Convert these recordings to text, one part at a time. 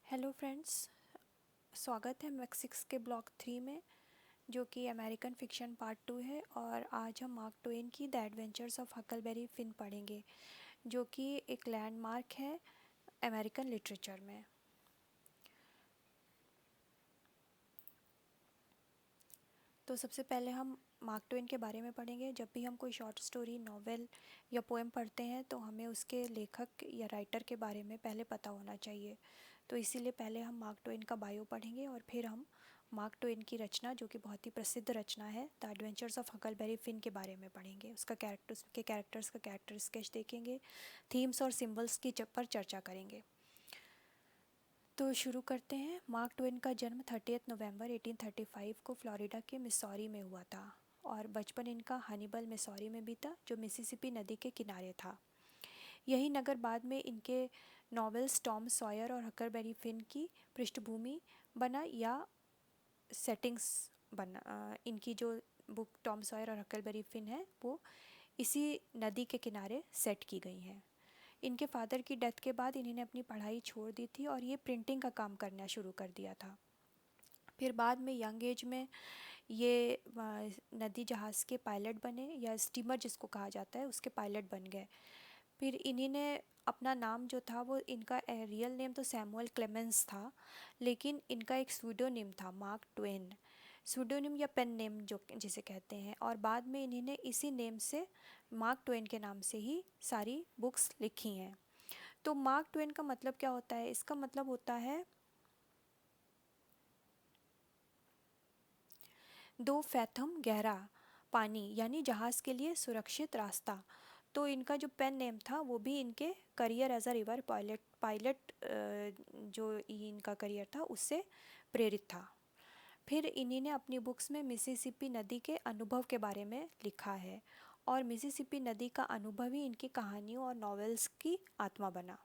Hello friends, स्वागत है मैक्सिक्स के ब्लॉग 3 में, जो कि अमेरिकन फ़िक्शन पार्ट 2 है। और आज हम मार्क ट्वेन की the adventures of Huckleberry fin पढ़ेंगे, जो कि एक लैंडमार्क है अमेरिकन लिटरेचर में। तो सबसे पहले हम मार्क ट्वेन के बारे में पढ़ेंगे। जब भी हम कोई शॉर्ट स्टोरी, नॉवेल या पोएम पढ़ते हैं तो हमें उसके लेखक या राइटर के बारे में पहले पता होना चाहिए। तो इसीलिए पहले हम मार्क ट्वेन का बायो पढ़ेंगे और फिर हम मार्क ट्वेन की रचना, जो कि बहुत ही प्रसिद्ध रचना है, the adventures of Huckleberry fin के बारे में पढ़ेंगे। उसके कैरेक्टर्स का कैरेक्टर स्केच देखेंगे, थीम्स और सिम्बल्स की पर चर्चा करेंगे। तो शुरू करते हैं। मार्क ट्वेन का जन्म 30 नवंबर 1835 को फ्लोरिडा के मिसौरी में हुआ था और बचपन इनका हनीबल मिसौरी में बीता, जो मिसिसिपी नदी के किनारे था। यही नगर बाद में इनके नॉवेल्स टॉम सॉयर और हकलबेरी फिन की पृष्ठभूमि बना या सेटिंग्स बना। इनकी जो बुक टॉम सॉयर और हकलबेरी फिन है वो इसी नदी के किनारे सेट की गई हैं। इनके फादर की डेथ के बाद इन्होंने अपनी पढ़ाई छोड़ दी थी और ये प्रिंटिंग का काम करना शुरू कर दिया था। फिर बाद में यंग एज में ये नदी जहाज़ के पायलट बने, या स्टीमर जिसको कहा जाता है, उसके पायलट बन गए। फिर इन्होंने अपना नाम जो था, वो इनका रियल नेम तो सैमुअल क्लेमेंस था, लेकिन इनका एक सूडोनिम था, मार्क ट्वेन। सूडोनिम या पेन नेम जो जिसे कहते हैं। और बाद में इन्होंने इसी नेम से, मार्क ट्वेन के नाम से ही सारी बुक्स लिखी हैं। तो मार्क ट्वेन का मतलब क्या होता है? इसका मतलब होता है 2 फैथम गहरा पानी, यानी जहाज़ के लिए सुरक्षित रास्ता। तो इनका जो पेन नेम था वो भी इनके career as a river pilot जो इनका करियर था उससे प्रेरित था। फिर इन्हीं अपनी बुक्स में मिसिसिपी नदी के अनुभव के बारे में लिखा है, और मिसिसिपी नदी का अनुभव ही इनकी कहानियों और नॉवेल्स की आत्मा बना।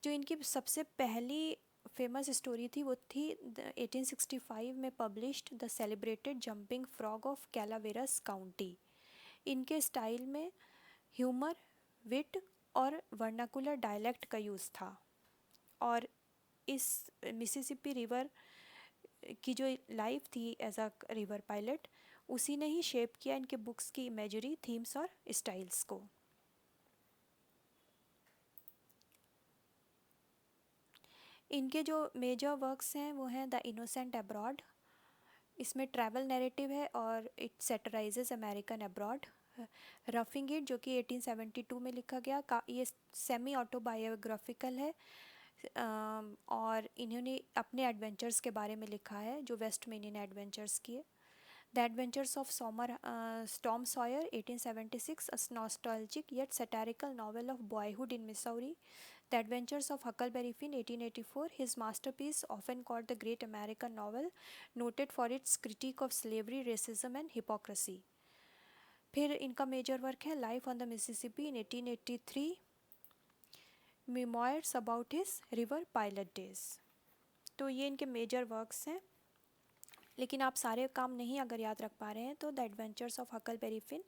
जो इनकी सबसे पहली फेमस स्टोरी थी वो थी 1865 में published the celebrated jumping frog of Calaveras County. इनके स्टाइल में ह्यूमर, विट और वर्नाकुलर डायलेक्ट का यूज़ था। और इस मिसिसिपी रिवर की जो लाइफ थी एज अ रिवर पायलट, उसी ने ही शेप किया इनके बुक्स की इमेजरी, थीम्स और स्टाइल्स को। इनके जो मेजर वर्क्स हैं वो हैं द इनोसेंट अब्रॉड। इसमें ट्रैवल नैरेटिव है और it satirizes American abroad. Roughing it, जो कि 1872 में लिखा गया, ये सेमी ऑटोबायोग्राफिकल है। और इन्होंने अपने एडवेंचर्स के बारे में लिखा है, जो वेस्ट में इन्होंने एडवेंचर्स किए। The adventures of Tom Sawyer 1876, a nostalgic yet satirical novel of boyhood in Missouri. The Adventures of Huckleberry Finn 1884, his masterpiece, often called the Great American Novel, noted for its critique of slavery, racism and hypocrisy. फिर इनका major work है life on the Mississippi in 1883, memoirs about his river pilot days। तो ये इनके major works हैं। लेकिन आप सारे काम नहीं अगर याद रख पा रहे हैं तो the adventures of Huckleberry Finn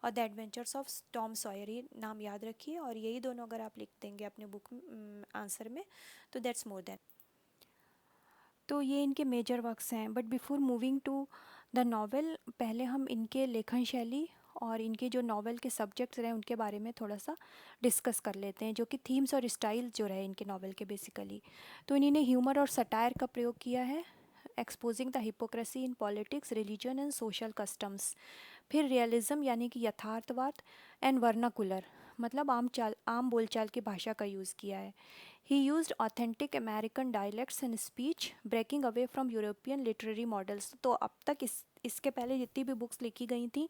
और the adventures of Tom Sawyer, ये नाम याद रखिए, और यही दोनों अगर आप लिख देंगे अपने बुक आंसर में तो दैट्स मोर देन। तो ये इनके मेजर वर्क्स हैं। But before moving to the novel, पहले हम इनके लेखन शैली और इनके जो नॉवेल के सब्जेक्ट्स रहे उनके बारे में थोड़ा सा डिस्कस कर लेते हैं, जो कि थीम्स और स्टाइल्स जो रहे इनके नॉवेल के बेसिकली। तो इन्होंने ह्यूमर और सटायर का प्रयोग किया है, exposing the hypocrisy in politics, religion and social customs. फिर रियलिज्म यानी कि यथार्थवाद, एंड वर्नाकुलर मतलब आम बोलचाल की भाषा का यूज़ किया है। He used authentic American dialects and speech, breaking away from European literary models. तो अब तक इसके पहले जितनी भी बुक्स लिखी गई थी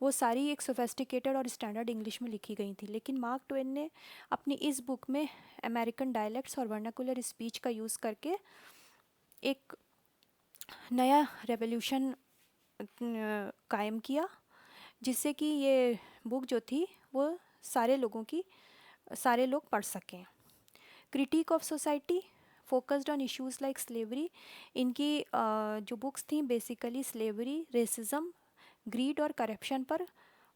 वो सारी एक सोफेस्टिकेटेड और स्टैंडर्ड इंग्लिश में लिखी गई थी, लेकिन मार्क ट्वेन ने अपनी इस बुक में अमेरिकन डायलेक्ट्स और वर्नाकुलर स्पीच का यूज़ करके एक नया रेवोल्यूशन कायम किया, जिससे कि ये बुक जो थी वो सारे लोग पढ़ सकें। Critic of society focused on issues like slavery. इनकी जो बुक्स थी बेसिकली स्लेवरी, रेसिज्म, ग्रीड और करप्शन पर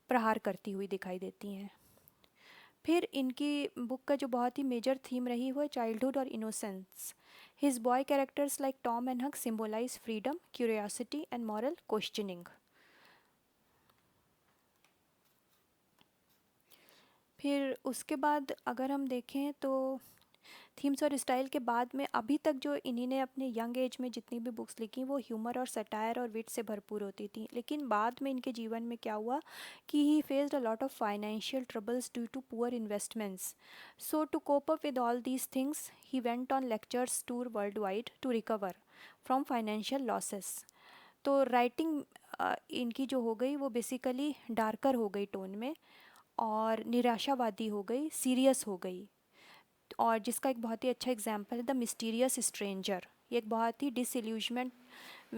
प्रहार करती हुई दिखाई देती हैं। फिर इनकी बुक का जो बहुत ही मेजर थीम रही वो है चाइल्डहुड और innocence. His boy characters like Tom and Huck symbolize freedom, curiosity and moral questioning. फिर उसके बाद अगर हम देखें तो थीम्स और स्टाइल के बाद में अभी तक जो इन्हीं ने अपने यंग एज में जितनी भी बुक्स लिखी वो ह्यूमर और सटायर और विट से भरपूर होती थी, लेकिन बाद में इनके जीवन में क्या हुआ कि he faced a lot of financial troubles due to poor investments. So to cope up with all these things he went on lectures tour world wide to recover from financial losses. तो writing इनकी जो हो गई वो basically darker हो गई tone में, और निराशावादी हो गई, सीरियस हो गई। और जिसका एक बहुत ही अच्छा एग्जाम्पल है द मिस्टीरियस स्ट्रेंजर। ये एक बहुत ही डिसइल्यूजमेंट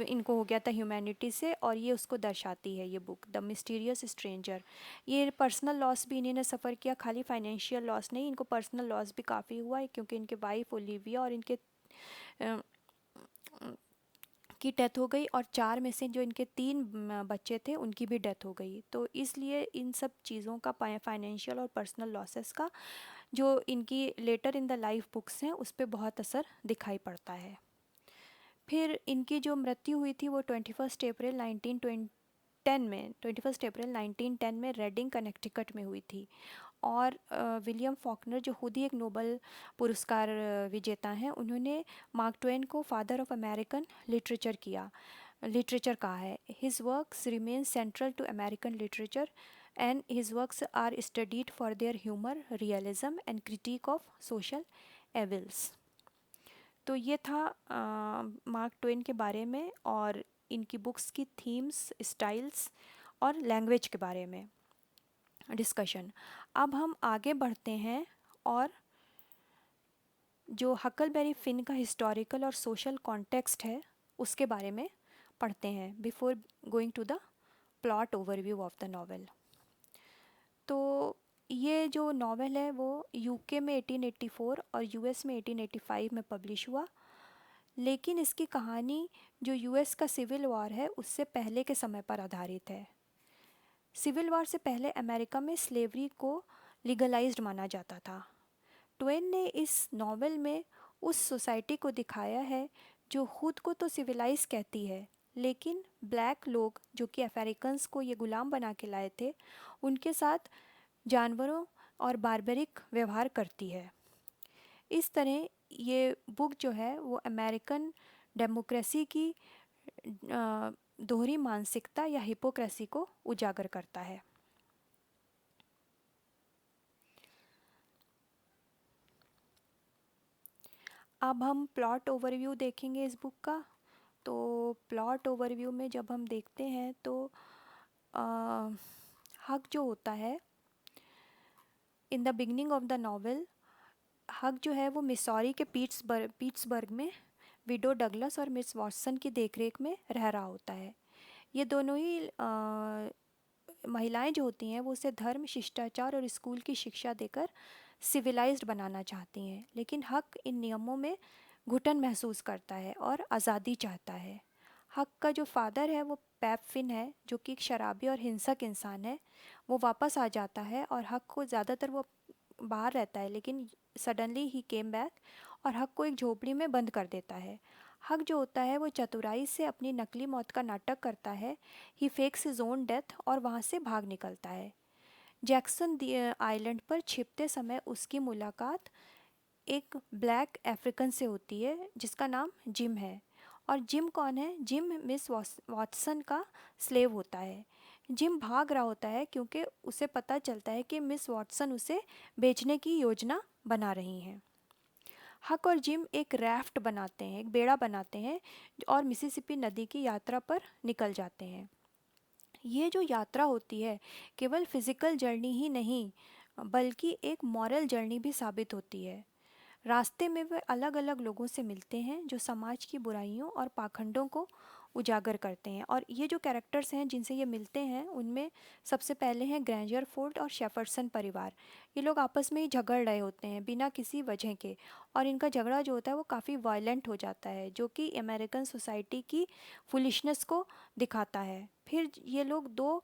इनको हो गया था ह्यूमैनिटी से, और ये उसको दर्शाती है ये बुक द मिस्टीरियस स्ट्रेंजर। ये पर्सनल लॉस भी इन्होंने सफ़र किया, खाली फाइनेंशियल लॉस नहीं, इनको पर्सनल लॉस भी काफ़ी हुआ है, क्योंकि इनके वाइफ ओलिविया और इनके अ, की डेथ हो गई, और 4 में से जो इनके 3 बच्चे थे उनकी भी डेथ हो गई। तो इसलिए इन सब चीज़ों का फाइनेंशियल और पर्सनल लॉसेस का जो इनकी later in the life books हैं उस पर बहुत असर दिखाई पड़ता है। फिर इनकी जो मृत्यु हुई थी वो 21 अप्रैल 1910 में 21 अप्रैल 1910 में रेडिंग कनेक्टिकट में हुई थी। और विलियम फॉकनर जो खुद ही एक नोबल पुरस्कार विजेता हैं, उन्होंने मार्क ट्वेन को फादर ऑफ अमेरिकन लिटरेचर कहा है। His works remain central to American literature and his works are studied for their humour, realism and critic of social evils. तो ये था मार्क ट्वेन के बारे में और इनकी बुक्स की थीम्स, स्टाइल्स और लैंग्वेज के बारे में डिस्कशन। अब हम आगे बढ़ते हैं और जो हकलबेरी फिन का हिस्टोरिकल और सोशल कॉन्टेक्स्ट है उसके बारे में पढ़ते हैं before going to the plot overview of the novel. तो ये जो नॉवेल है वो यूके में 1884 और यूएस में 1885 में पब्लिश हुआ, लेकिन इसकी कहानी जो यूएस का सिविल वॉर है उससे पहले के समय पर आधारित है। सिविल वॉर से पहले अमेरिका में स्लेवरी को लीगलाइज्ड माना जाता था। ट्वेन ने इस नॉवेल में उस सोसाइटी को दिखाया है जो खुद को तो सिविलाइज कहती है, लेकिन ब्लैक लोग जो कि अफ्रीकन्स को ये गुलाम बना के लाए थे उनके साथ जानवरों और बारबरिक व्यवहार करती है। इस तरह ये बुक जो है वो अमेरिकन डेमोक्रेसी की दोहरी मानसिकता या हिपोक्रेसी को उजागर करता है। अब हम प्लॉट ओवरव्यू देखेंगे इस बुक का। तो प्लॉट ओवरव्यू में जब हम देखते हैं तो अ, हक जो होता है in the beginning of the novel, हक जो है वो मिसौरी के पीट्सबर्ग में विडो डगलस और मिस वॉटसन की देखरेख में रह रहा होता है। ये दोनों ही महिलाएं जो होती हैं वो उसे धर्म, शिष्टाचार और स्कूल की शिक्षा देकर सिविलाइज्ड बनाना चाहती हैं, लेकिन हक इन नियमों में घुटन महसूस करता है और आज़ादी चाहता है। हक का जो फादर है वो पैप फिन है, जो कि एक शराबी और हिंसक इंसान है। वो वापस आ जाता है और हक को ज़्यादातर वो बाहर रहता है, लेकिन सडनली ही केम बैक और हक को एक झोपड़ी में बंद कर देता है। हक जो होता है वो चतुराई से अपनी नकली मौत का नाटक करता है। ही फेक्स हिज ओन डेथ और वहाँ से भाग निकलता है। जैक्सन आइलैंड पर छिपते समय उसकी मुलाकात एक ब्लैक अफ्रीकन से होती है जिसका नाम जिम है। और जिम कौन है? जिम मिस वॉटसन का स्लेव होता है। जिम भाग रहा होता है क्योंकि उसे पता चलता है कि मिस वॉटसन उसे बेचने की योजना बना रही हैं। हक और जिम एक राफ्ट बनाते हैं, एक बेड़ा बनाते हैं और मिसिसिपी नदी की यात्रा पर निकल जाते हैं। ये जो यात्रा होती है केवल फिज़िकल जर्नी ही नहीं बल्कि एक मॉरल जर्नी भी साबित होती है। रास्ते में वे अलग अलग लोगों से मिलते हैं जो समाज की बुराइयों और पाखंडों को उजागर करते हैं। और ये जो कैरेक्टर्स हैं जिनसे ये मिलते हैं उनमें सबसे पहले हैं ग्रेंजर फोर्ड और शेफरसन परिवार। ये लोग आपस में ही झगड़ रहे होते हैं बिना किसी वजह के, और इनका झगड़ा जो होता है वो काफ़ी वायलेंट हो जाता है, जो कि अमेरिकन सोसाइटी की फुलिशनेस को दिखाता है। फिर ये लोग दो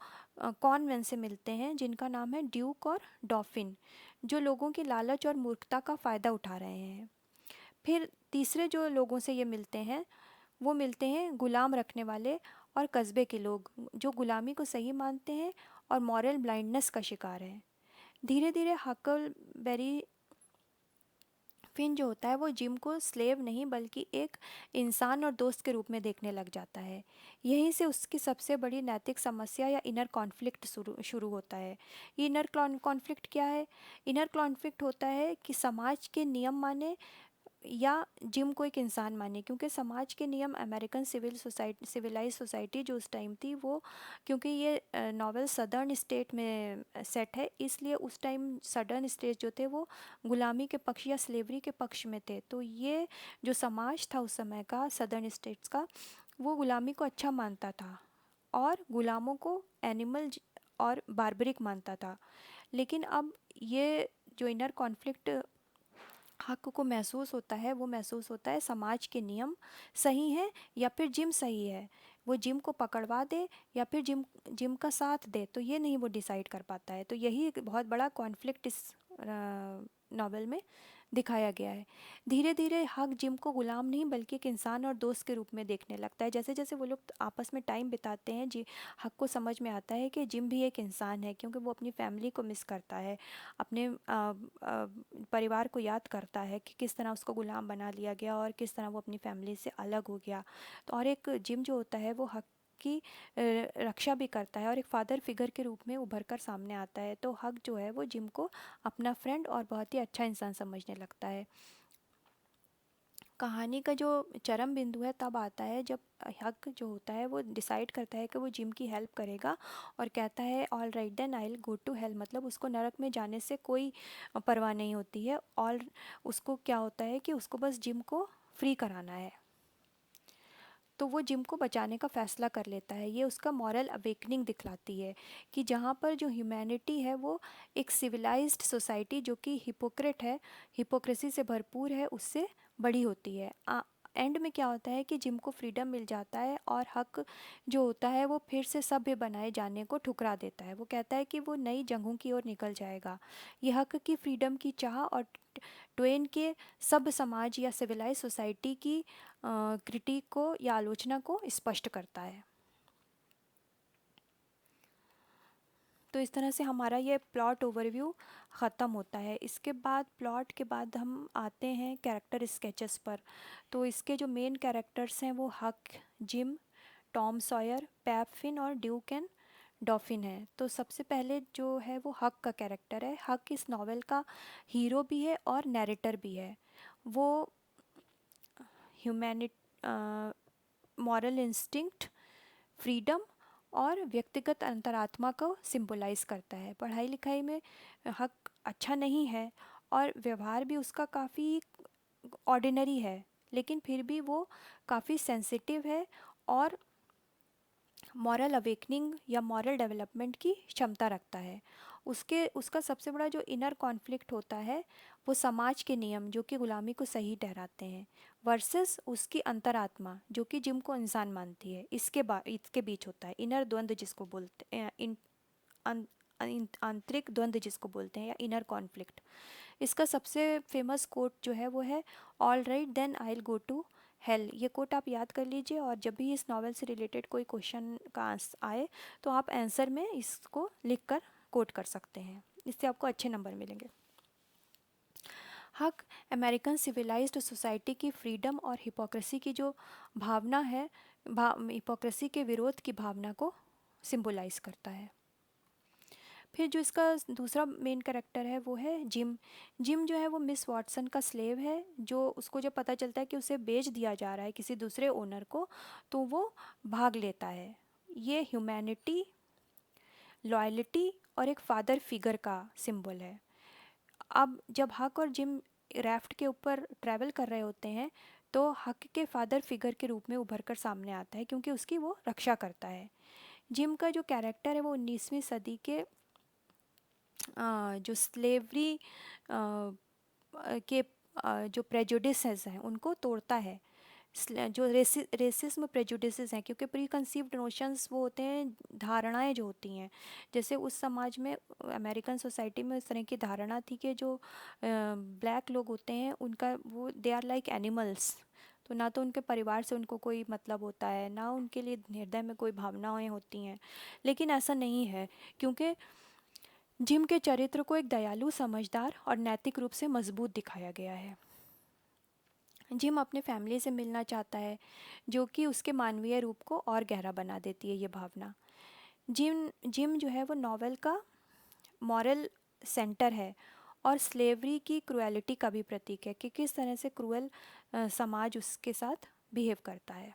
कॉनवेंट से मिलते हैं जिनका नाम है ड्यूक और डॉफिन। जो लोगों की लालच और मूर्खता का फ़ायदा उठा रहे हैं। फिर तीसरे जो लोगों से ये मिलते हैं, वो मिलते हैं गुलाम रखने वाले और कस्बे के लोग, जो गुलामी को सही मानते हैं और मॉरल ब्लाइंडनेस का शिकार हैं। धीरे धीरे हकलबेरी फिन जो होता है वो जिम को स्लेव नहीं बल्कि एक इंसान और दोस्त के रूप में देखने लग जाता है। यहीं से उसकी सबसे बड़ी नैतिक समस्या या इनर कॉन्फ्लिक्ट शुरू शुरू होता है। ये इनर कॉन्फ्लिक्ट क्या है? इनर कॉन्फ्लिक्ट होता है कि समाज के नियम माने या जिम को एक इंसान माने, क्योंकि समाज के नियम अमेरिकन सिविलाइज सोसाइटी जो उस टाइम थी वो, क्योंकि ये नॉवेल सदर्न स्टेट में सेट है, इसलिए उस टाइम सदर्न स्टेट जो थे वो गुलामी के पक्ष या स्लेवरी के पक्ष में थे। तो ये जो समाज था उस समय का सदर्न स्टेट्स का, वो गुलामी को अच्छा मानता था और गुलामों को एनिमल और बार्बरिक मानता था। लेकिन अब ये जो इनर कॉन्फ्लिक्ट हक को महसूस होता है, वो महसूस होता है समाज के नियम सही हैं या फिर जिम सही है। वो जिम को पकड़वा दे या फिर जिम जिम का साथ दे, तो ये नहीं वो डिसाइड कर पाता है। तो यही एक बहुत बड़ा कॉन्फ्लिक्ट इस नॉवेल में दिखाया गया है। धीरे धीरे हक जिम को गुलाम नहीं बल्कि एक इंसान और दोस्त के रूप में देखने लगता है। जैसे जैसे वो लोग आपस में टाइम बिताते हैं, जी हक को समझ में आता है कि जिम भी एक इंसान है, क्योंकि वो अपनी फैमिली को मिस करता है, अपने परिवार को याद करता है कि किस तरह उसको गुलाम बना लिया गया और किस तरह वो अपनी फैमिली से अलग हो गया। तो और एक जिम जो होता है वो हक की रक्षा भी करता है और एक फादर फिगर के रूप में उभर कर सामने आता है। तो हक जो है वो जिम को अपना फ्रेंड और बहुत ही अच्छा इंसान समझने लगता है। कहानी का जो चरम बिंदु है तब आता है जब हक जो होता है वो डिसाइड करता है कि वो जिम की हेल्प करेगा और कहता है all right then I will go to hell. मतलब उसको नरक में जाने से कोई परवाह नहीं होती है। और उसको क्या होता है कि उसको बस जिम को फ्री कराना है, तो वो जिम को बचाने का फ़ैसला कर लेता है। ये उसका मॉरल अवेकनिंग दिखलाती है कि जहाँ पर जो ह्यूमैनिटी है वो एक सिविलाइज्ड सोसाइटी जो कि हिपोक्रेट है, हिपोक्रेसी से भरपूर है, उससे बड़ी होती है। एंड में क्या होता है कि जिम को फ्रीडम मिल जाता है और हक जो होता है वो फिर से सभ्य बनाए जाने को ठुकरा देता है। वो कहता है कि वो नई जंगों की ओर निकल जाएगा। ये हक की फ्रीडम की चाह और ट्वेन के सभ्य समाज या सिविलाइज सोसाइटी की क्रिटिक को या आलोचना को स्पष्ट करता है। तो इस तरह से हमारा ये प्लॉट ओवरव्यू ख़त्म होता है। इसके बाद प्लॉट के बाद हम आते हैं कैरेक्टर स्केचेस पर। तो इसके जो मेन कैरेक्टर्स हैं वो Huck, Jim, Tom Sawyer, Pap Finn और ड्यूक एंड डॉफिन है। तो सबसे पहले जो है वो हक का कैरेक्टर है। हक इस नॉवेल का हीरो भी है और नैरेटर भी है। वो ह्यूमैनिट मॉरल इंस्टिंक्ट, फ्रीडम और व्यक्तिगत अंतरात्मा को सिंबलाइज करता है। पढ़ाई लिखाई में हक अच्छा नहीं है और व्यवहार भी उसका काफ़ी ऑर्डिनरी है, लेकिन फिर भी वो काफ़ी सेंसिटिव है और मॉरल अवेकनिंग या मॉरल डेवलपमेंट की क्षमता रखता है। उसके उसका सबसे बड़ा जो इनर कॉन्फ्लिक्ट होता है वो समाज के नियम जो कि गुलामी को सही ठहराते हैं वर्सेस उसकी अंतरात्मा जो कि जिम को इंसान मानती है। इसके बीच होता है इनर द्वंद्व जिसको बोलते हैं, आंतरिक द्वंद्व जिसको बोलते हैं या इनर कॉन्फ्लिक्ट। इसका सबसे फेमस कोट जो है वो है all right then I will go to hell. ये कोट आप याद कर लीजिए और जब भी इस नावल से रिलेटेड कोई क्वेश्चन का आए तो आप आंसर में इसको लिख कर कोट कर सकते हैं, इससे आपको अच्छे नंबर मिलेंगे। हक अमेरिकन सिविलाइज्ड सोसाइटी की फ्रीडम और हिपोक्रेसी की जो भावना है, हिपोक्रेसी के विरोध की भावना को सिंबलाइज करता है। फिर जो इसका दूसरा मेन कैरेक्टर है वो है जिम। जिम जो है वो मिस वॉटसन का स्लेव है, जो उसको जब पता चलता है कि उसे बेच दिया जा रहा है किसी दूसरे ओनर को, तो वो भाग लेता है। ये ह्यूमैनिटी, लॉयल्टी और एक फादर फिगर का सिंबल है। अब जब हक और जिम राफ्ट के ऊपर ट्रैवल कर रहे होते हैं तो हक के फादर फिगर के रूप में उभर कर सामने आता है क्योंकि उसकी वो रक्षा करता है। जिम का जो कैरेक्टर है वो 19वीं सदी के जो स्लेवरी के जो प्रेजुडिसेस हैं उनको तोड़ता है। जो रेसिज्म प्रेजुडिसेस हैं, क्योंकि प्री कंसीव्ड नोशंस वो होते हैं, धारणाएं जो होती हैं। जैसे उस समाज में, अमेरिकन सोसाइटी में इस तरह की धारणा थी कि जो ब्लैक लोग होते हैं उनका वो दे आर लाइक एनिमल्स। तो ना तो उनके परिवार से उनको कोई मतलब होता है, ना उनके लिए हृदय में कोई भावनाएं होती हैं। लेकिन ऐसा नहीं है, क्योंकि जिम के चरित्र को एक दयालु, समझदार और नैतिक रूप से मजबूत दिखाया गया है। जिम अपने फैमिली से मिलना चाहता है, जो कि उसके मानवीय रूप को और गहरा बना देती है ये भावना। जिम जिम जो है वो नॉवेल का मॉरल सेंटर है, और स्लेवरी की क्रुएलिटी का भी प्रतीक है कि किस तरह से क्रूअल समाज उसके साथ बिहेव करता है।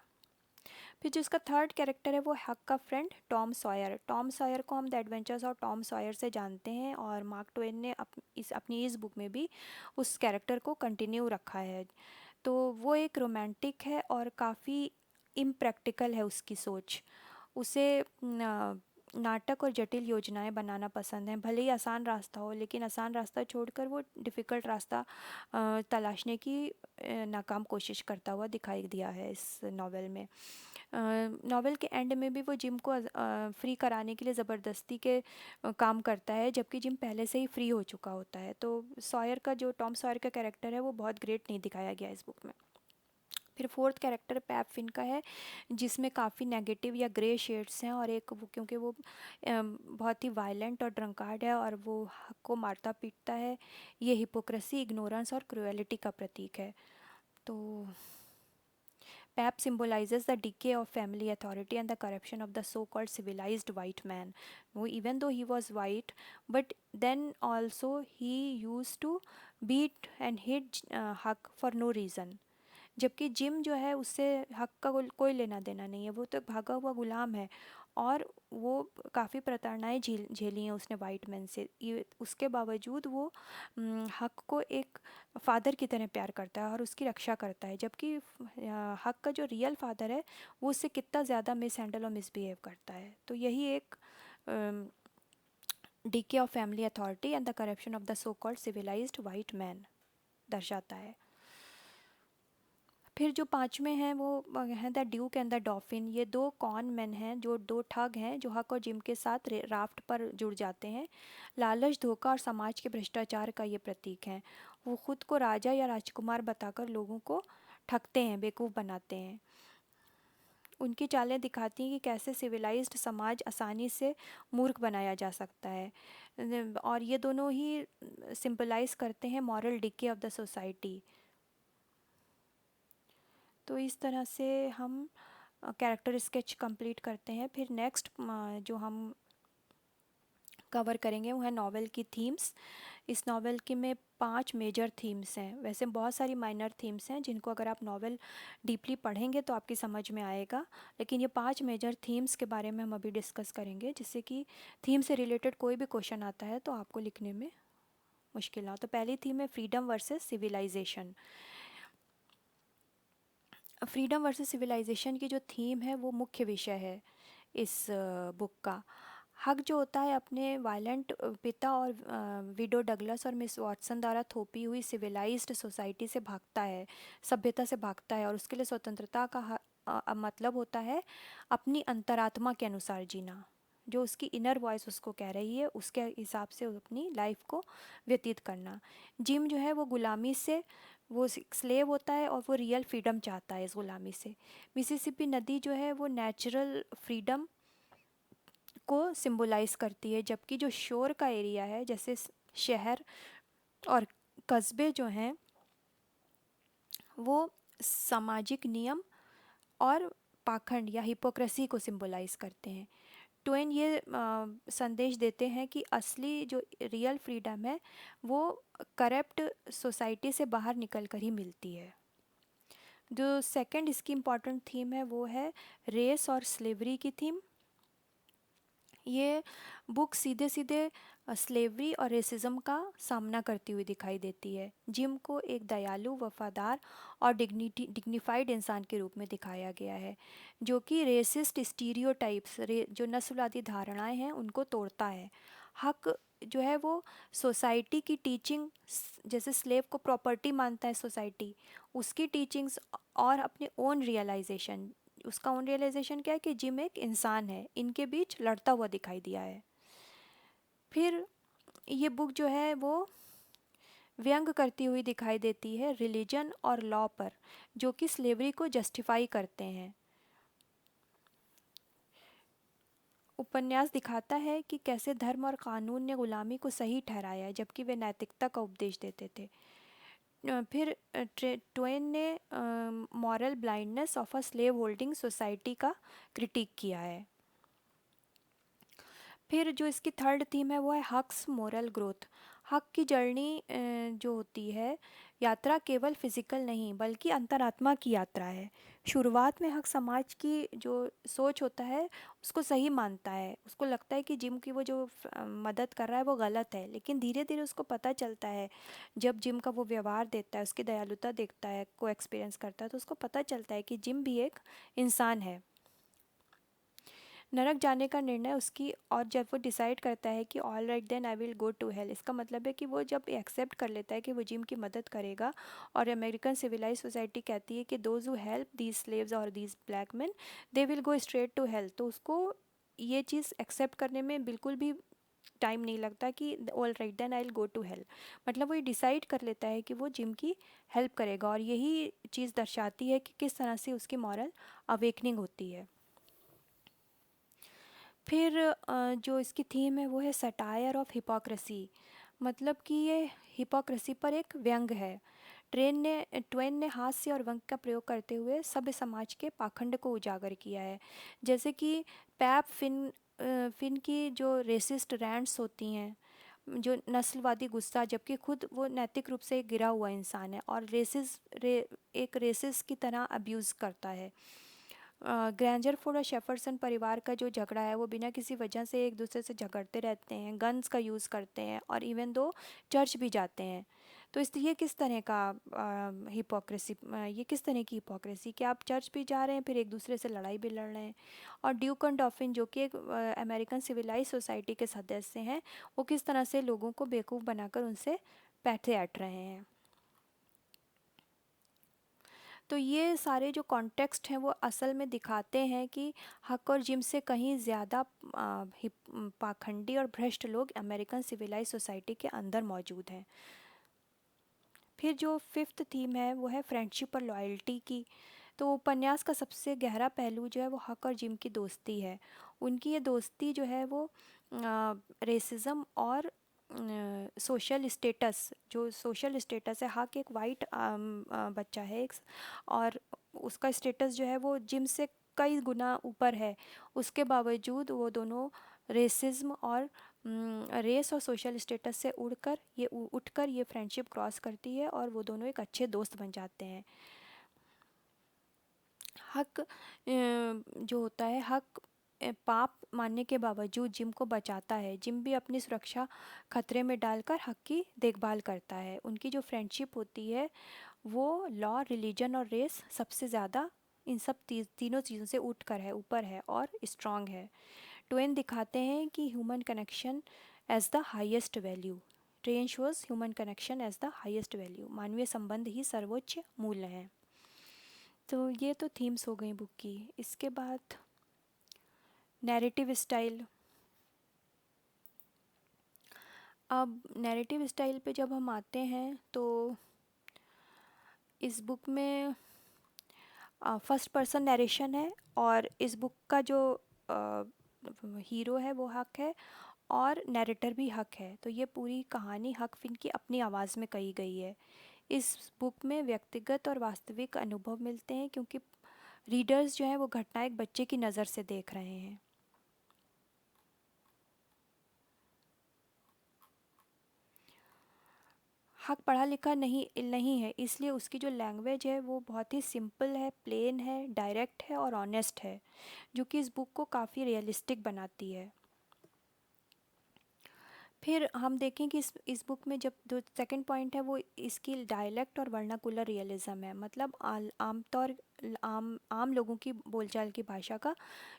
फिर जो इसका थर्ड कैरेक्टर है वो हक का friend Tom Sawyer. Tom Sawyer को हम the adventures of Tom Sawyer से जानते हैं, और मार्क ट्वेन ने अपनी इस बुक में भी उस कैरेक्टर को कंटिन्यू रखा है। तो वो एक रोमांटिक है और काफ़ी इम्प्रैक्टिकल है उसकी सोच। उसे नाटक और जटिल योजनाएं बनाना पसंद है, भले ही आसान रास्ता हो, लेकिन आसान रास्ता छोड़कर वो डिफ़िकल्ट रास्ता तलाशने की नाकाम कोशिश करता हुआ दिखाई दिया है इस नॉवेल में। नॉवेल के एंड में भी वो जिम को फ्री कराने के लिए ज़बरदस्ती के काम करता है, जबकि जिम पहले से ही फ्री हो चुका होता है। तो सॉयर का जो टॉम सॉयर का कैरेक्टर है वो बहुत ग्रेट नहीं दिखाया गया इस बुक में। फिर फोर्थ कैरेक्टर पैप फिन का है, जिसमें काफ़ी नेगेटिव या ग्रे शेड्स हैं, और एक वो क्योंकि वो बहुत ही वायलेंट और ड्रंकार्ड है और वो हक को मारता पीटता है। ये हिपोक्रेसी, इग्नोरेंस और क्रुएलिटी का प्रतीक है। तो Pap symbolizes the decay of family authority and the corruption of the so-called civilized white man. Even though he was white, but then also he used to beat and hit Huck for no reason. जबकि gym जो है उससे हक का कोई लेना देना नहीं है, वो तो एक भागा हुआ गुलाम है, और वो काफ़ी प्रताड़नाएं झेली हैं उसने वाइट मैन से। ये उसके बावजूद वो हक को एक फादर की तरह प्यार करता है और उसकी रक्षा करता है, जबकि हक का जो रियल फादर है वो उससे कितना ज़्यादा मिस हैंडल और मिसबिहेव करता है। तो यही एक decay of family authority and the corruption of the so called civilised white man दर्शाता है। फिर जो पांचवें हैं वो हैं the Duke and the Dauphin. ये दो कॉन मैन हैं, जो दो ठग हैं जो हक और जिम के साथ राफ्ट पर जुड़ जाते हैं। लालच, धोखा और समाज के भ्रष्टाचार का ये प्रतीक हैं। वो खुद को राजा या राजकुमार बताकर लोगों को ठगते हैं, बेवकूफ़ बनाते हैं। उनकी चालें दिखाती हैं कि कैसे सिविलाइज्ड समाज आसानी से मूर्ख बनाया जा सकता है, और ये दोनों ही सिंपलाइज करते हैं moral decay of the society. तो इस तरह से हम कैरेक्टर स्केच कंप्लीट करते हैं। फिर नेक्स्ट जो हम कवर करेंगे वो है नॉवेल की थीम्स। इस नॉवेल के में 5 मेजर थीम्स हैं। वैसे बहुत सारी माइनर थीम्स हैं जिनको अगर आप नॉवेल डीपली पढ़ेंगे तो आपकी समझ में आएगा, लेकिन ये 5 मेजर थीम्स के बारे में हम अभी डिस्कस करेंगे, जिससे कि थीम से रिलेटेड कोई भी क्वेश्चन आता है तो आपको लिखने में मुश्किल ना हो। तो पहली थीम है freedom versus civilisation. Freedom versus civilisation की जो थीम है वो मुख्य विषय है इस बुक का। हक जो होता है अपने वायलेंट पिता और विडो डगलस और मिस वॉटसन द्वारा थोपी हुई सिविलाइज्ड सोसाइटी से भागता है, सभ्यता से भागता है, और उसके लिए स्वतंत्रता का मतलब होता है अपनी अंतरात्मा के अनुसार जीना। जो उसकी इनर वॉइस उसको कह रही है उसके हिसाब से अपनी लाइफ को व्यतीत करना। जिम जो है वो गुलामी से, वो स्लेव होता है और वो रियल फ्रीडम चाहता है इस गुलामी से। मिसिसिपी नदी जो है वो नेचुरल फ्रीडम को सिंबलाइज करती है, जबकि जो शोर का एरिया है जैसे शहर और कस्बे जो हैं वो सामाजिक नियम और पाखंड या हिपोक्रेसी को सिंबलाइज करते हैं। ट्वेन ये संदेश देते हैं कि असली जो रियल फ्रीडम है वो करप्ट सोसाइटी से बाहर निकल कर ही मिलती है। जो सेकंड इसकी इम्पॉर्टेंट थीम है वो है रेस और स्लेवरी की थीम। ये बुक सीधे सीधे स्लेवरी और रेसिज्म का सामना करती हुई दिखाई देती है। जिम को एक दयालु, वफादार और डिग्निफाइड इंसान के रूप में दिखाया गया है, जो कि रेसिस्ट स्टीरियोटाइप्स जो नस्लवादी धारणाएं हैं उनको तोड़ता है। हक जो है वो सोसाइटी की टीचिंग, जैसे स्लेव को प्रॉपर्टी मानता है सोसाइटी, उसकी टीचिंग्स और अपने ओन रियलाइजेशन, उसका ओन रियलाइजेशन क्या है कि जिम एक इंसान है, इनके बीच लड़ता हुआ दिखाई दिया है। फिर ये बुक जो है वो व्यंग करती हुई दिखाई देती है रिलीजन और लॉ पर, जो कि स्लेवरी को जस्टिफाई करते हैं। उपन्यास दिखाता है कि कैसे धर्म और कानून ने गुलामी को सही ठहराया है, जबकि वे नैतिकता का उपदेश देते थे। फिर ट्वेन ने moral blindness of a slave holding society का क्रिटिक किया है। फिर जो इसकी थर्ड थीम है वो है हक्स मोरल ग्रोथ। हक की जर्नी जो होती है, यात्रा केवल फिजिकल नहीं बल्कि अंतरात्मा की यात्रा है। शुरुआत में हक समाज की जो सोच होता है उसको सही मानता है, उसको लगता है कि जिम की वो जो मदद कर रहा है वो गलत है, लेकिन धीरे धीरे उसको पता चलता है, जब जिम का वो व्यवहार देखता है, उसकी दयालुता देखता है, को एक्सपीरियंस करता है, तो उसको पता चलता है कि जिम भी एक इंसान है। नरक जाने का निर्णय उसकी, और जब वो डिसाइड करता है कि all right then I will go to hell, इसका मतलब है कि वो जब एक्सेप्ट कर लेता है कि वो जिम की मदद करेगा, और अमेरिकन सिविलाइज सोसाइटी कहती है कि those who help these slaves और these black man they will go straight to hell, तो उसको ये चीज़ एक्सेप्ट करने में बिल्कुल भी टाइम नहीं लगता कि all right then I will go to hell, मतलब वो ये डिसाइड कर लेता है कि वो जिम की हेल्प करेगा, और यही चीज़ दर्शाती है कि किस तरह से उसकी मॉरल अवेकनिंग होती है। फिर जो इसकी थीम है वो है सटायर ऑफ हिपोक्रेसी, मतलब कि ये हिपोक्रेसी पर एक व्यंग है। ट्वेन ने हास्य और व्यंग का प्रयोग करते हुए सभ्य समाज के पाखंड को उजागर किया है, जैसे कि पैप फिन की जो रेसिस्ट रैंट्स होती हैं, जो नस्लवादी गुस्सा, जबकि खुद वो नैतिक रूप से एक गिरा हुआ इंसान है और एक रेसिस की तरह अब्यूज़ करता है। ग्रैंजरफोर्ड और शेफरसन परिवार का जो झगड़ा है वो बिना किसी वजह से एक दूसरे से झगड़ते रहते हैं, गन्स का यूज़ करते हैं, और इवन दो चर्च भी जाते हैं। तो इस ये किस तरह का हिपोक्रेसी, ये किस तरह की हिपोक्रेसी कि आप चर्च भी जा रहे हैं फिर एक दूसरे से लड़ाई भी लड़ रहे हैं। और ड्यूक एंड डॉफिन जो कि एक अमेरिकन सिविलाइज सोसाइटी के सदस्य हैं, वो किस तरह से लोगों को बेवकूफ़ बनाकर उनसे पैसे ऐंठ रहे हैं। तो ये सारे जो कॉन्टेक्स्ट हैं वो असल में दिखाते हैं कि हक और जिम से कहीं ज़्यादा पाखंडी और भ्रष्ट लोग अमेरिकन सिविलाइज सोसाइटी के अंदर मौजूद हैं। फिर जो फिफ्थ थीम है वो है फ्रेंडशिप और लॉयल्टी की। तो उपन्यास का सबसे गहरा पहलू जो है वो हक और जिम की दोस्ती है। उनकी ये दोस्ती जो है वो रेसिज्म और सोशल स्टेटस, जो सोशल स्टेटस है, हक एक वाइट बच्चा है एक, और उसका स्टेटस जो है वो जिम से कई गुना ऊपर है, उसके बावजूद वो दोनों रेसिज्म और रेस और सोशल स्टेटस से उठकर ये फ्रेंडशिप क्रॉस करती है, और वो दोनों एक अच्छे दोस्त बन जाते हैं। हक जो होता है, हक पाप मानने के बावजूद जिम को बचाता है। जिम भी अपनी सुरक्षा खतरे में डालकर हक की देखभाल करता है। उनकी जो फ्रेंडशिप होती है वो लॉ, रिलीजन और रेस सबसे ज़्यादा इन सब तीनों चीज़ों से उठकर है, ऊपर है और स्ट्रांग है। ट्वेन दिखाते हैं कि human connection as the highest value. Twain shows human connection as the highest value, मानवीय संबंध ही सर्वोच्च मूल्य हैं। तो ये तो थीम्स हो गई बुक की। इसके बाद नैरेटिव स्टाइल। अब नैरेटिव स्टाइल पे जब हम आते हैं तो इस बुक में फर्स्ट पर्सन नरेशन है, और इस बुक का जो हीरो है वो हक है, और नैरेटर भी हक है। तो ये पूरी कहानी हक फिन की अपनी आवाज़ में कही गई है। इस बुक में व्यक्तिगत और वास्तविक अनुभव मिलते हैं, क्योंकि रीडर्स जो हैं वो घटना एक बच्चे की नज़र से देख रहे हैं। हक पढ़ा लिखा नहीं है, इसलिए उसकी जो लैंग्वेज है वो बहुत ही सिंपल है, प्लेन है, डायरेक्ट है और ऑनेस्ट है, जो कि इस बुक को काफ़ी रियलिस्टिक बनाती है। फिर हम देखें कि इस बुक में जब जो सेकंड पॉइंट है वो इसकी डायलेक्ट और वर्नाकुलर रियलिज्म है, मतलब आम लोगों की बोलचाल की भाषा का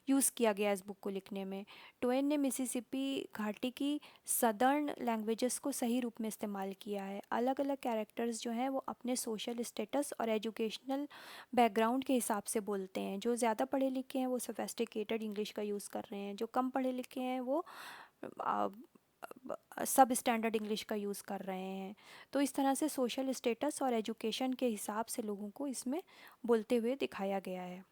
यूज़ किया गया इस बुक को लिखने में। ट्वेन ने मिसिसिपी घाटी की सदर्न लैंग्वेजेस को सही रूप में इस्तेमाल किया है। अलग अलग कैरेक्टर्स जो हैं वो अपने सोशल स्टेटस और एजुकेशनल बैकग्राउंड के हिसाब से बोलते हैं। जो ज़्यादा पढ़े लिखे हैं वो सोफेस्टिकेटेड इंग्लिश का यूज़ कर रहे हैं, जो कम पढ़े लिखे हैं वो सब स्टैंडर्ड इंग्लिश का यूज़ कर रहे हैं। तो इस तरह से सोशल स्टेटस और एजुकेशन के हिसाब से लोगों को इसमें बोलते हुए दिखाया गया है।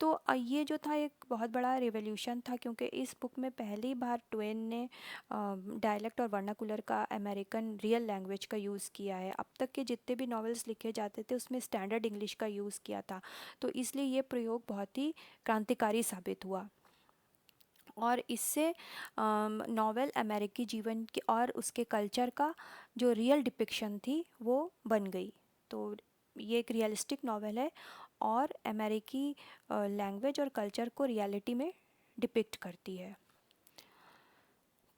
तो ये जो था एक बहुत बड़ा रिवॉल्यूशन था, क्योंकि इस बुक में पहली बार ट्वेन ने डायलेक्ट और वर्नाकुलर का अमेरिकन रियल लैंग्वेज का यूज़ किया है। अब तक के जितने भी नॉवेल्स लिखे जाते थे उसमें स्टैंडर्ड इंग्लिश का यूज़ किया था, तो इसलिए ये प्रयोग बहुत ही क्रांतिकारी साबित हुआ और इससे नॉवेल अमेरिकी जीवन के और उसके कल्चर का जो रियल डिपिक्शन थी वो बन गई। तो ये एक रियलिस्टिक नॉवेल है और अमेरिकी लैंग्वेज और कल्चर को रियलिटी में डिपिक्ट करती है।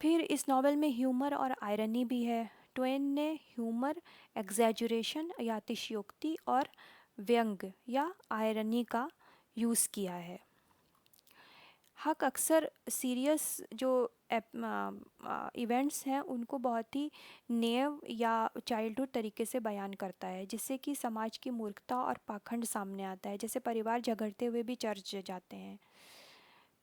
फिर इस नॉवेल में ह्यूमर और आयरनी भी है। ट्वेन ने ह्यूमर, एग्जैजुरेशन या अतिशयोक्ति और व्यंग या आयरनी का यूज़ किया है। हक अक्सर सीरियस जो इवेंट्स हैं उनको बहुत ही नेव या चाइल्डहुड तरीके से बयान करता है, जिससे कि समाज की मूर्खता और पाखंड सामने आता है, जैसे परिवार झगड़ते हुए भी चर्च जाते हैं।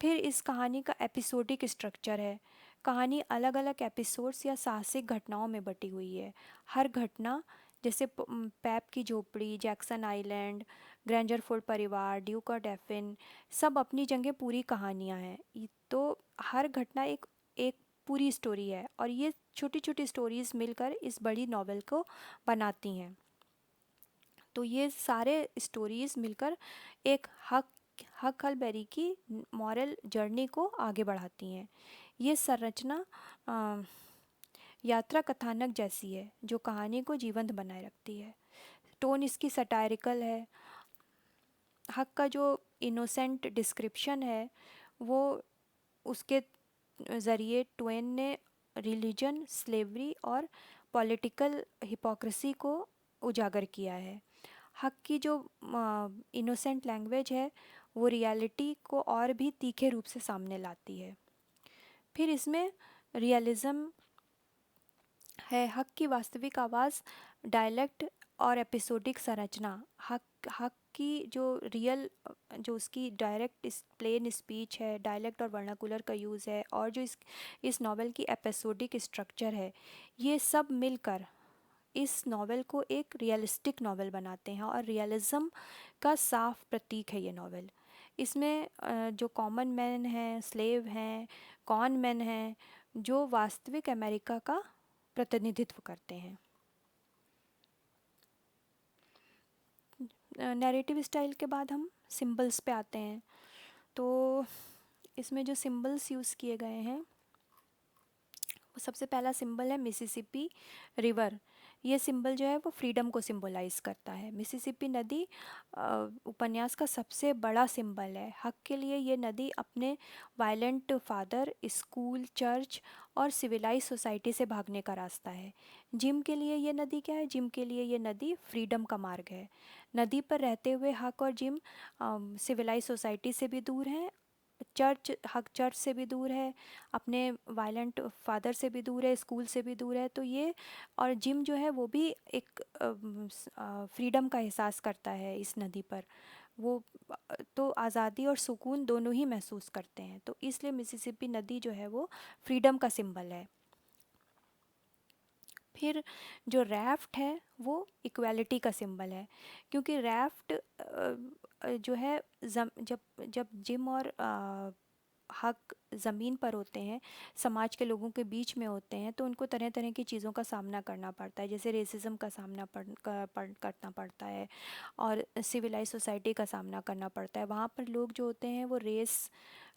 फिर इस कहानी का एपिसोडिक स्ट्रक्चर है। कहानी अलग अलग एपिसोड्स या साहसिक घटनाओं में बटी हुई है। हर घटना जैसे पैप की झोपड़ी, जैक्सन आइलैंड, ग्रेंजरफोर्ड परिवार, ड्यूक और डेफिन, सब अपनी जगह पूरी कहानियाँ हैं। तो हर घटना एक एक पूरी स्टोरी है और ये छोटी छोटी स्टोरीज़ मिलकर इस बड़ी नॉवेल को बनाती हैं। तो ये सारे स्टोरीज़ मिलकर एक हक हलबेरी की मॉरल जर्नी को आगे बढ़ाती हैं। ये संरचना अ, यात्रा कथानक जैसी है जो कहानी को जीवंत बनाए रखती है। टोन इसकी सटायरिकल है। हक का जो इनोसेंट डिस्क्रिप्शन है वो उसके ज़रिए ट्वेन ने रिलीजन, स्लेवरी और पॉलिटिकल हिपोक्रेसी को उजागर किया है। हक की जो इनोसेंट लैंग्वेज है वो रियलिटी को और भी तीखे रूप से सामने लाती है। फिर इसमें रियलिज़म है। हक की वास्तविक आवाज़, डायलेक्ट और एपिसोडिक संरचना। हक हक की जो रियल जो उसकी डायरेक्ट प्लेन स्पीच है, डायलेक्ट और वर्नाकुलर का यूज़ है और जो इस नॉवेल की एपिसोडिक स्ट्रक्चर है, ये सब मिलकर इस नॉवेल को एक रियलिस्टिक नॉवेल बनाते हैं और रियलिज़म का साफ प्रतीक है ये नॉवेल। इसमें जो कॉमन मैन हैं, स्लेव हैं, कॉन मैन हैं, जो वास्तविक अमेरिका का प्रतिनिधित्व करते हैं। नैरेटिव स्टाइल के बाद हम सिंबल्स पे आते हैं। तो इसमें जो सिंबल्स यूज़ किए गए हैं वो सबसे पहला सिंबल है मिसिसिपी रिवर। ये सिंबल जो है वो फ्रीडम को सिंबलाइज करता है। मिसिसिपी नदी उपन्यास का सबसे बड़ा सिंबल है। हक के लिए ये नदी अपने वायलेंट फादर, स्कूल, चर्च और सिविलाइज सोसाइटी से भागने का रास्ता है। जिम के लिए ये नदी क्या है? जिम के लिए ये नदी फ्रीडम का मार्ग है। नदी पर रहते हुए हक और जिम सिविलाइज सोसाइटी से भी दूर हैं, हक चर्च से भी दूर है, अपने वायलेंट फादर से भी दूर है, स्कूल से भी दूर है। तो ये और जिम जो है वो भी एक फ्रीडम का एहसास करता है इस नदी पर। वो तो आज़ादी और सुकून दोनों ही महसूस करते हैं, तो इसलिए मिसिसिपी नदी जो है वो फ्रीडम का सिंबल है। फिर जो रैफ्ट है वो इक्वालिटी का सिंबल है, क्योंकि रैफ्ट जो है जब जब जिम और हक ज़मीन पर होते हैं, समाज के लोगों के बीच में होते हैं, तो उनको तरह तरह की चीज़ों का सामना करना पड़ता है, जैसे रेसिज्म का सामना करना पड़ता है और सिविलाइज सोसाइटी का सामना करना पड़ता है। वहाँ पर लोग जो होते हैं वो रेस,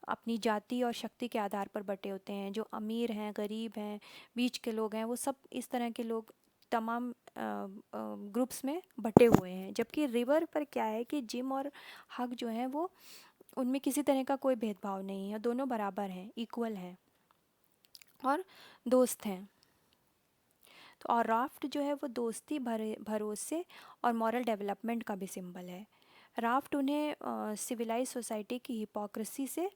अपनी जाति और शक्ति के आधार पर बटे होते हैं। जो अमीर हैं, गरीब हैं, बीच के लोग हैं, वो सब इस तरह के लोग तमाम ग्रुप्स में बटे हुए हैं। जबकि रिवर पर क्या है कि जिम और हक जो हैं वो उनमें किसी तरह का कोई भेदभाव नहीं है, दोनों बराबर हैं, इक्वल हैं। और दोस्त हैं। तो और राफ्ट जो है वो दोस्ती, भरोसे और मॉरल डेवलपमेंट का भी सिंबल है। राफ्ट उन्हें सिविलाइज सोसाइटी की हिपोक्रेसी से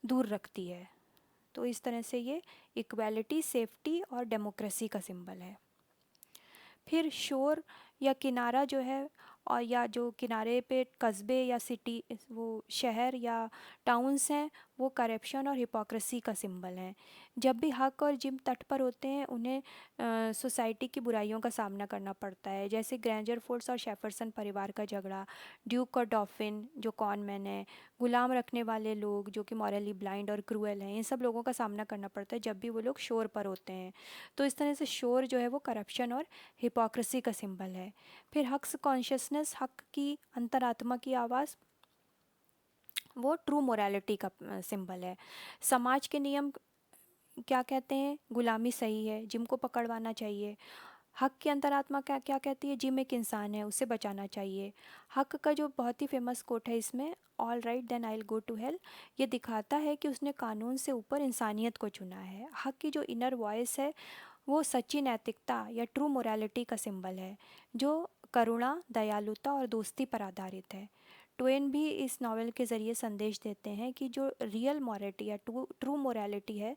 दूर रखती है। तो इस तरह से ये इक्वालिटी, सेफ्टी और डेमोक्रेसी का सिंबल है। फिर शोर या किनारा जो है, और या जो किनारे पे कस्बे या सिटी, वो शहर या टाउन्स हैं, वो करप्शन और हिपोक्रेसी का सिंबल हैं। जब भी हक और जिम तट पर होते हैं, उन्हें सोसाइटी की बुराइयों का सामना करना पड़ता है, जैसे ग्रैंजर फोर्स और शेफरसन परिवार का झगड़ा, ड्यूक और डॉफिन जो कॉनमैन है, गुलाम रखने वाले लोग जो कि मॉरली ब्लाइंड और क्रूएल हैं, इन सब लोगों का सामना करना पड़ता है जब भी वो लोग शोर पर होते हैं। तो इस तरह से शोर जो है वो करप्शन और हिपोक्रेसी का सिंबल है। फिर हक्स कॉन्शियसनेस, हक की अंतरात्मा की आवाज़, वो ट्रू मोरालिटी का सिंबल है। समाज के नियम क्या कहते हैं? गुलामी सही है, जिम को पकड़वाना चाहिए। हक की अंतरात्मा क्या क्या कहती है? जिम एक इंसान है, उसे बचाना चाहिए। हक का जो बहुत ही फेमस कोट है इसमें, all right then I will go to hell, ये दिखाता है कि उसने कानून से ऊपर इंसानियत को चुना है। हक की जो इनर वॉइस है, वो सच्ची नैतिकता या ट्रू मोरालिटी का सिंबल है, जो करुणा, दयालुता और दोस्ती पर आधारित है। ट्वेन भी इस नावल के ज़रिए संदेश देते हैं कि जो रियल मोरालिटी या ट्रू मोरालिटी है,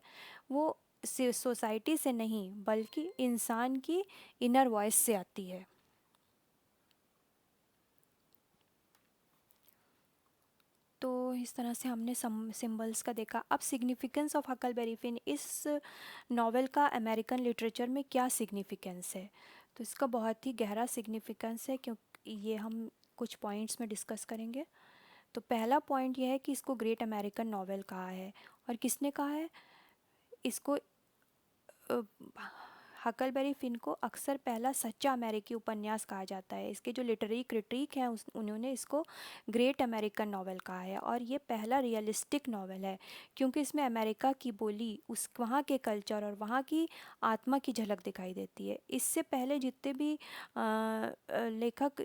वो सोसाइटी से नहीं बल्कि इंसान की इनर वॉइस से आती है। तो इस तरह से हमने सिंबल्स का देखा। अब सिग्निफिकेंस ऑफ हकलबेरी फिन, इस नावल का अमेरिकन लिटरेचर में क्या सिग्निफिकेंस है? तो इसका बहुत ही गहरा सिग्निफिकेंस है, क्योंकि ये हम कुछ पॉइंट्स में डिस्कस करेंगे। तो पहला पॉइंट यह है कि इसको ग्रेट अमेरिकन नावल कहा है। और किसने कहा है इसको? हकलबेरी फिन को अक्सर पहला सच्चा अमेरिकी उपन्यास कहा जाता है। इसके जो लिटरेरी क्रिटिक हैं उन्होंने इसको ग्रेट अमेरिकन नावल कहा है। और ये पहला रियलिस्टिक नावल है, क्योंकि इसमें अमेरिका की बोली, उस वहाँ के कल्चर और वहाँ की आत्मा की झलक दिखाई देती है। इससे पहले जितने भी लेखक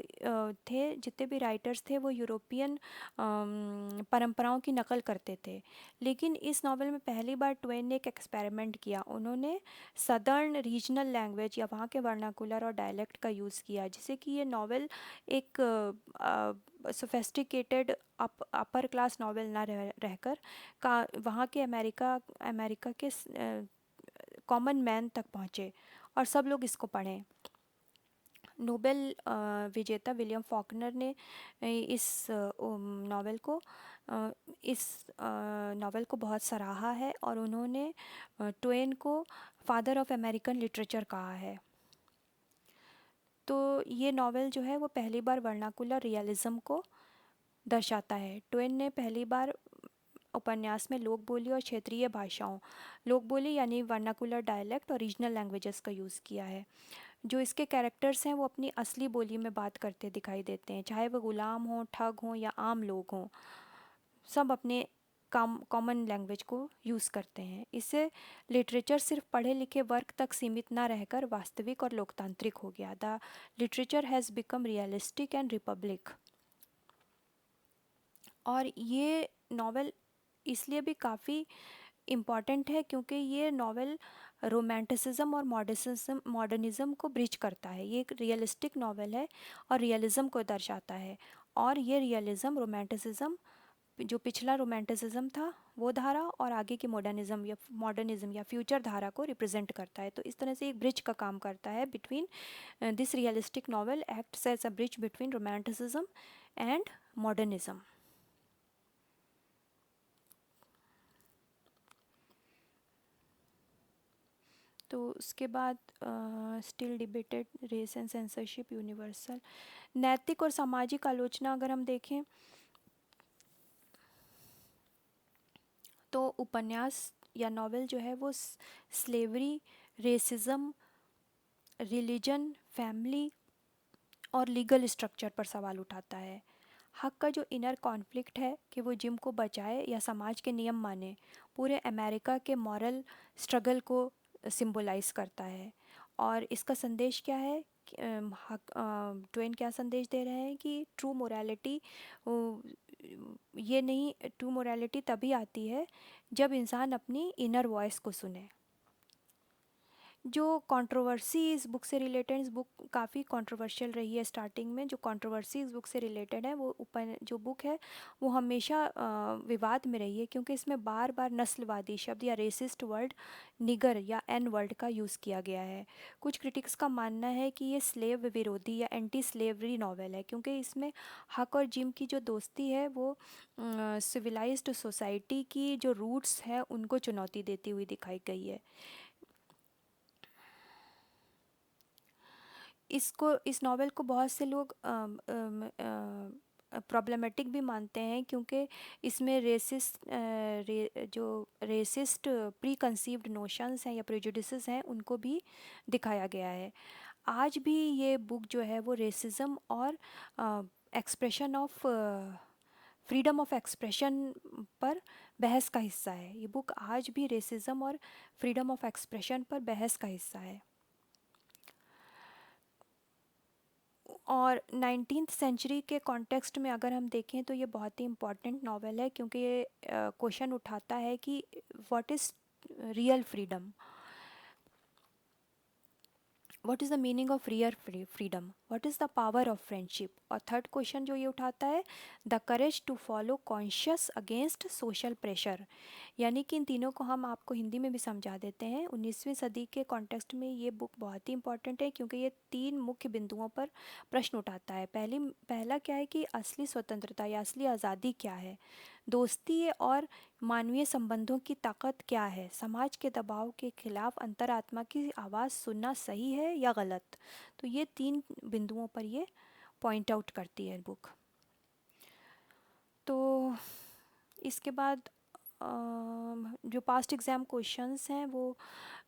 थे, जितने भी राइटर्स थे, वो यूरोपियन परंपराओं की नकल करते थे। लेकिन इस नावल में पहली बार ट्वेन ने एक एक्सपेरिमेंट किया। उन्होंने सदर्न रीजनल लैंग्वेज या वहाँ के वर्नाकुलर और डायलेक्ट का यूज़ किया, जिससे कि ये नावल एक सोफेस्टिकेटेड अपर क्लास नावल ना रहकर का वहाँ के अमेरिका के कॉमन मैन तक पहुँचे और सब लोग इसको पढ़ें। नोबेल विजेता विलियम फॉकनर ने इस नावल को अ, इस नावल को बहुत सराहा है, और उन्होंने ट्वेन को फादर ऑफ अमेरिकन लिटरेचर कहा है। तो ये नावल जो है वो पहली बार वर्नाकुलर रियलिज्म को दर्शाता है। ट्वेन ने पहली बार उपन्यास में लोक बोली और क्षेत्रीय भाषाओं, लोक बोली यानी वर्नाकुलर डायलेक्ट और रीजनल लैंग्वेजेस का यूज़ किया है। जो इसके कैरेक्टर्स हैं वो अपनी असली बोली में बात करते दिखाई देते हैं, चाहे वो गुलाम हों, ठग हों या आम लोग हों, सब अपने कॉमन लैंग्वेज को यूज़ करते हैं। इससे लिटरेचर सिर्फ पढ़े लिखे वर्ग तक सीमित ना रहकर वास्तविक और लोकतांत्रिक हो गया। The literature has become realistic and Republic. और ये नावल इसलिए भी काफ़ी इम्पॉर्टेंट है क्योंकि ये नावल रोमांटिसिज्म और मॉडर्निज्म को ब्रिज करता है। ये एक रियलिस्टिक नावल है और रियलिज्म को दर्शाता है। और ये रियलिज्म, रोमांटिसिज्म, जो पिछला रोमांटिसिज्म था वो धारा, और आगे की मॉडर्निज्म या फ्यूचर धारा को रिप्रेजेंट करता है। तो इस तरह से एक ब्रिज का काम करता है between this realistic novel acts as a bridge between romanticism and modernism. तो उसके बाद still debated race and censorship universal, नैतिक और सामाजिक आलोचना अगर हम देखें तो उपन्यास या नॉवेल जो है वो स्लेवरी, रेसिज्म, रिलीजन, फैमिली और लीगल स्ट्रक्चर पर सवाल उठाता है। हक का जो इनर कॉन्फ्लिक्ट है कि वो जिम को बचाए या समाज के नियम माने, पूरे अमेरिका के मॉरल स्ट्रगल को सिंबलाइज करता है। और इसका संदेश क्या है? ट्वेन क्या संदेश दे रहे हैं कि ट्रू मोरालिटी, ये नहीं, ट्रू मोरालिटी तभी आती है जब इंसान अपनी इनर वॉइस को सुने। जो कंट्रोवर्सी इस बुक से रिलेटेड, इस बुक काफ़ी कंट्रोवर्शियल रही है स्टार्टिंग में, जो कंट्रोवर्सी इस बुक से रिलेटेड है वो ऊपर जो बुक है वो हमेशा विवाद में रही है, क्योंकि इसमें बार बार नस्लवादी शब्द या रेसिस्ट वर्ड, निगर या एन वर्ड का यूज़ किया गया है। कुछ क्रिटिक्स का मानना है कि ये स्लेव विरोधी या एंटी स्लेवरी नॉवेल है, क्योंकि इसमें हक और जिम की जो दोस्ती है वो सिविलाइज्ड सोसाइटी की जो रूट्स है उनको चुनौती देती हुई दिखाई गई है। इस नॉवेल को बहुत से लोग प्रॉब्लमेटिक भी मानते हैं, क्योंकि इसमें जो रेसिस्ट प्री कंसीव्ड नोशंस हैं या प्रेजुडिसेस हैं उनको भी दिखाया गया है। आज भी ये बुक जो है वो रेसिज्म और expression of freedom of expression पर बहस का हिस्सा है। ये बुक आज भी रेसिज्म और फ्रीडम ऑफ एक्सप्रेशन पर बहस का हिस्सा है। और 19th सेंचुरी के कॉन्टेक्स्ट में अगर हम देखें तो ये बहुत ही इम्पॉर्टेंट नावल है, क्योंकि ये क्वेश्चन उठाता है कि what is real freedom, what is the meaning of real freedom, what is the power of friendship. और थर्ड क्वेश्चन जो ये उठाता है, the courage to follow conscious against social pressure. यानी कि इन तीनों को हम आपको हिंदी में भी समझा देते हैं। 19वीं सदी के कॉन्टेक्स्ट में ये बुक बहुत ही इंपॉर्टेंट है, क्योंकि ये तीन मुख्य बिंदुओं पर प्रश्न उठाता है। पहला क्या है कि असली स्वतंत्रता या असली आज़ादी क्या है, दोस्ती और मानवीय संबंधों की ताकत क्या है, समाज के दबाव के खिलाफ अंतरात्मा की आवाज़ सुनना सही है या गलत। तो ये तीन बिंदुओं पर ये पॉइंट आउट करती है बुक। तो इसके बाद जो पास्ट एग्ज़ाम क्वेश्चंस हैं वो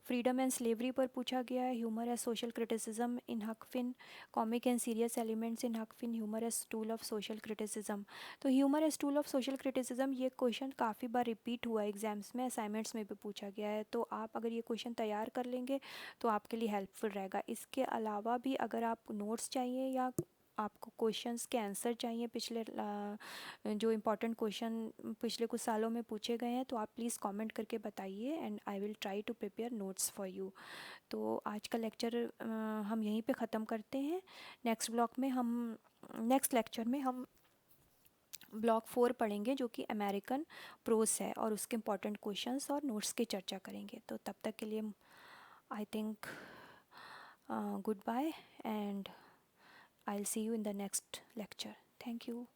फ्रीडम एंड स्लेवरी पर पूछा गया है, humour as social criticism in Huck Finn, comic and serious elements in Huck Finn, humour as tool of social criticism. तो humour as tool of social criticism ये question काफ़ी बार रिपीट हुआ है एग्जाम्स में, असाइनमेंट्स में भी पूछा गया है। तो आप अगर ये क्वेश्चन तैयार कर लेंगे तो आपके लिए हेल्पफुल रहेगा। इसके अलावा भी अगर आप नोट्स चाहिए या आपको क्वेश्चंस के आंसर चाहिए पिछले जो इम्पोर्टेंट क्वेश्चन पिछले कुछ सालों में पूछे गए हैं, तो आप प्लीज़ कमेंट करके बताइए and I will try to prepare notes for you. तो आज का लेक्चर हम यहीं पे ख़त्म करते हैं। नेक्स्ट लेक्चर में हम ब्लॉक 4 पढ़ेंगे, जो कि अमेरिकन प्रोस है, और उसके इम्पोर्टेंट क्वेश्चंस और नोट्स की चर्चा करेंगे। तो तब तक के लिए I think goodbye, and I will see you in the next lecture. Thank you.